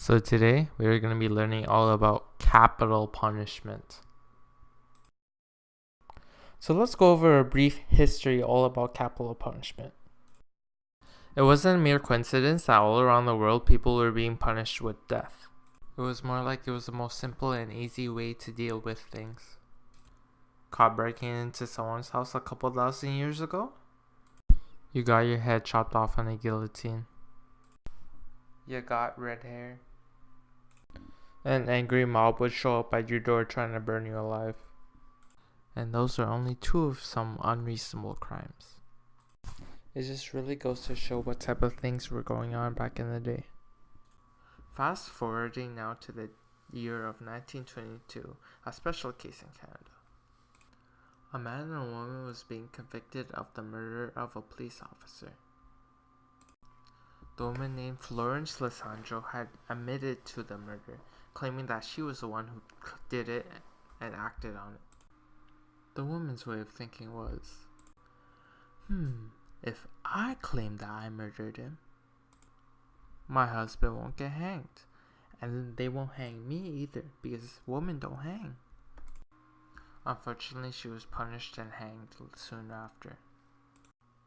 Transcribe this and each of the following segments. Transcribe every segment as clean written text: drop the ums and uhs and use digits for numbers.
So today we are going to be learning all about capital punishment. So let's go over a brief history all about capital punishment. It wasn't a mere coincidence that all around the world people were being punished with death. It was more like it was the most simple and easy way to deal with things. Caught breaking into someone's house a couple thousand years ago? You got your head chopped off on a guillotine. You got red hair. An angry mob would show up at your door trying to burn you alive. And those are only two of some unreasonable crimes. It just really goes to show what type of things were going on back in the day. Fast forwarding now to the year of 1922, a special case in Canada. A man and a woman was being convicted of the murder of a police officer. The woman named Florence Lisandro had admitted to the murder, claiming that she was the one who did it and acted on it. The woman's way of thinking was, if I claim that I murdered him, my husband won't get hanged, and then they won't hang me either, because women don't hang. Unfortunately, she was punished and hanged soon after.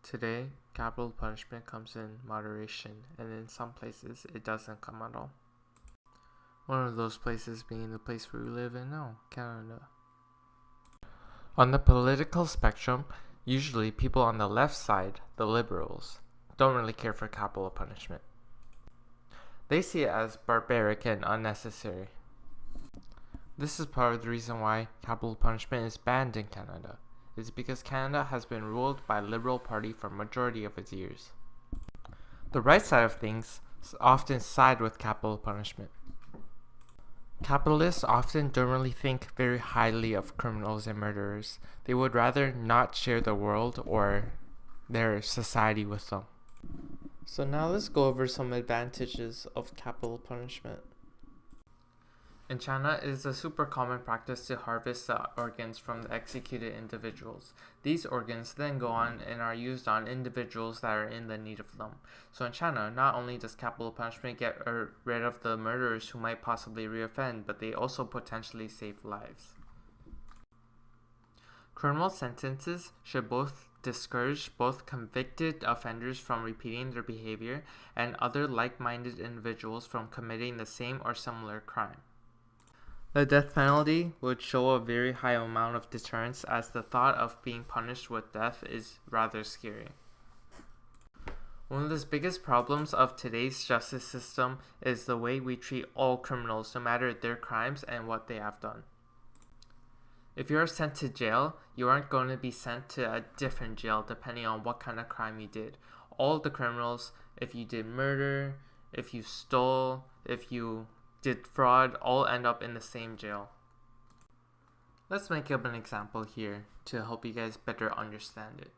Today, capital punishment comes in moderation, and in some places, it doesn't come at all. One of those places being the place where we live in now, Canada. On the political spectrum, usually people on the left side, the liberals, don't really care for capital punishment. They see it as barbaric and unnecessary. This is part of the reason why capital punishment is banned in Canada. It's because Canada has been ruled by a Liberal Party for a majority of its years. The right side of things often side with capital punishment. Capitalists often don't really think very highly of criminals and murderers. They would rather not share the world or their society with them. So now let's go over some advantages of capital punishment. In China, it is a super common practice to harvest the organs from the executed individuals. These organs then go on and are used on individuals that are in the need of them. So in China, not only does capital punishment get rid of the murderers who might possibly reoffend, but they also potentially save lives. Criminal sentences should both discourage both convicted offenders from repeating their behavior and other like-minded individuals from committing the same or similar crime. The death penalty would show a very high amount of deterrence, as the thought of being punished with death is rather scary. One of the biggest problems of today's justice system is the way we treat all criminals, no matter their crimes and what they have done. If you are sent to jail, you aren't going to be sent to a different jail depending on what kind of crime you did. All the criminals, if you did murder, if you stole, if you did fraud, all end up in the same jail. Let's make up an example here to help you guys better understand it.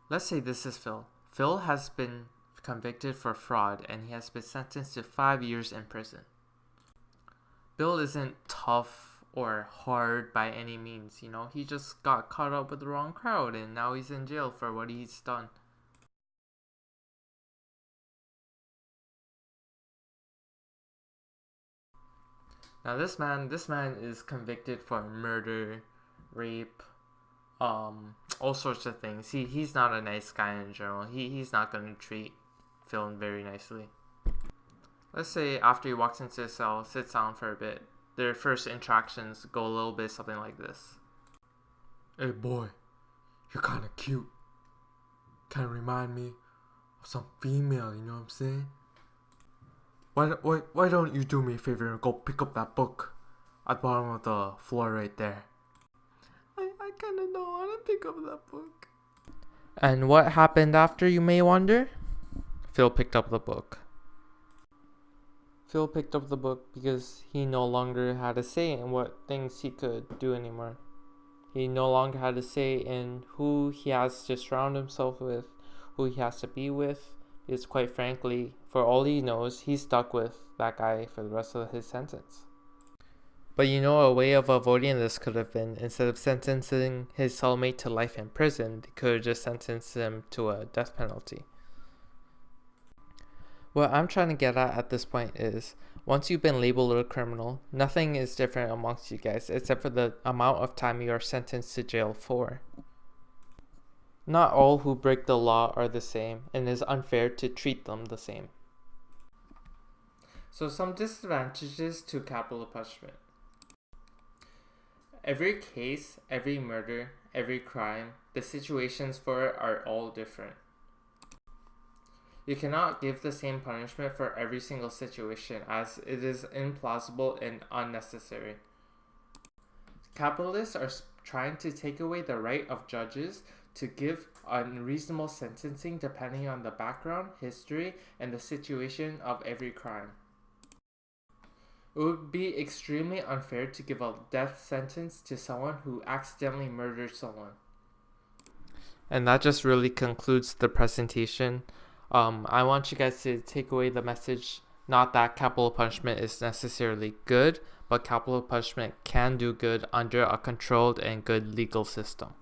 Let's say this is Phil. Phil has been convicted for fraud and he has been sentenced to 5 years in prison. Bill isn't tough or hard by any means, he just got caught up with the wrong crowd and now he's in jail for what he's done. Now this man is convicted for murder, rape, all sorts of things. He's not a nice guy in general. He's not going to treat Phil very nicely. Let's say after he walks into the cell, sits down for a bit, their first interactions go a little bit something like this. Hey boy, you're kind of cute. Kind of remind me of some female, you know what I'm saying? Why don't you do me a favor and go pick up that book at the bottom of the floor right there? I kind of don't want to pick up that book. And what happened after, you may wonder? Phil picked up the book. Phil picked up the book because he no longer had a say in what things he could do anymore. He no longer had a say in who he has to surround himself with, who he has to be with. Is quite frankly, for all he knows, he's stuck with that guy for the rest of his sentence. But a way of avoiding this could have been, instead of sentencing his cellmate to life in prison, they could have just sentenced him to a death penalty. What I'm trying to get at this point is, once you've been labeled a criminal, nothing is different amongst you guys except for the amount of time you are sentenced to jail for. Not all who break the law are the same, and it is unfair to treat them the same. So some disadvantages to capital punishment. Every case, every murder, every crime, the situations for it are all different. You cannot give the same punishment for every single situation, as it is implausible and unnecessary. Capitalists are trying to take away the right of judges to give unreasonable sentencing depending on the background, history, and the situation of every crime. It would be extremely unfair to give a death sentence to someone who accidentally murdered someone. And that just really concludes the presentation. I want you guys to take away the message, not that capital punishment is necessarily good, but capital punishment can do good under a controlled and good legal system.